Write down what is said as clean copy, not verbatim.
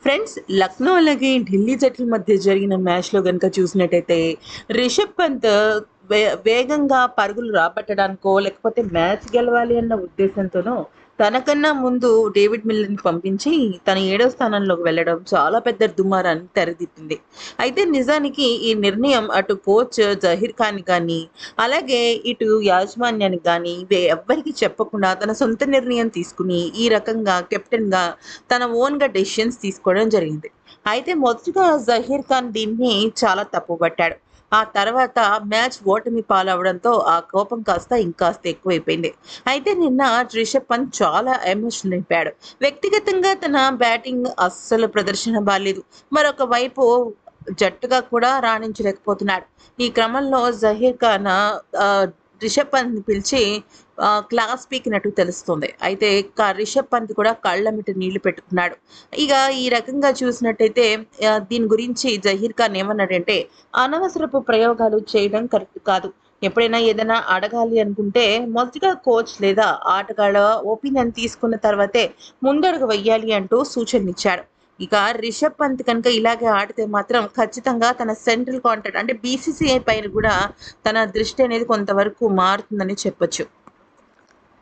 Friends, Lucknow అలాగే ఢిల్లీ జట్ల మధ్య జరిగిన మ్యాచ్‌లో గనుక చూసినట్టయితే, రిషబ్ పంత్ వేగంగా పరుగులు రాబట్టడానికో, లేకపోతే మ్యాచ్ గెలవాలి అన్న ఉద్దేశంతోనో, తనకన్నా ముందు డేవిడ్ మిల్లర్‌ని పంపించి, తన ఏడో స్థానంలోకి వెళ్ళడం చాలా పెద్ద దుమారాన్ని తెరదిద్దింది. అయితే నిజానికి ఈ నిర్ణయం అటు కోచ్ జహీర్ ఖాన్ గాని, అలాగే ఇటు యాజమాన్యానికి గాని, ఎవ్వరికీ చెప్పకుండా తన సొంత నిర్ణయం తీసుకొని, ఈ రకంగా కెప్టెన్‌గా తన ఓన్‌గా డెసిషన్స్ తీసుకోవడం జరిగింది. అయితే మొదటగా జహీర్ ఖాన్ దీన్ని చాలా తప్పుపట్టాడు. ఆ తర్వాత మ్యాచ్ ఓటమి పాలవడంతో ఆ కోపం కాస్త ఇంకాస్త ఎక్కువైపోయింది. అయితే నిన్న రిషబ్ పంత్ చాలా ఎమోషనల్ అయిపోయాడు. వ్యక్తిగతంగా తన బ్యాటింగ్ అస్సలు ప్రదర్శన బాలేదు. మరొక వైపు జట్టుగా కూడా రాణించలేకపోతున్నాడు. ఈ క్రమంలో జహీర్ ఖాన్ రిషబ్ పంత్‌ని పిలిచి క్లాస్ పీకినట్టు తెలుస్తుంది. అయితే రిషబ్ పంత్ కూడా కళ్ళెమ్మట నీళ్లు పెట్టుకున్నాడు. ఇక ఈ రకంగా చూసినట్టయితే దీని గురించి జహీర్ ఖాన్ ఏమన్నాడంటే, అనవసరపు ప్రయోగాలు చేయడం కరెక్ట్ కాదు. ఎప్పుడైనా ఏదైనా అడగాలి అనుకుంటే మొదటగా కోచ్ లేదా ఆటగాళ్ళ ఒపీనియన్ తీసుకున్న తర్వాతే ముందడుగు వెయ్యాలి అంటూ సూచనలిచ్చాడు. ఇక రిషబ్ పంత్ కనుక ఇలాగే ఆడితే మాత్రం ఖచ్చితంగా తన సెంట్రల్ కాంట్రాక్ట్ అంటే బీసీసీఐ పైన కూడా తన దృష్టి అనేది కొంతవరకు మారుతుందని చెప్పొచ్చు.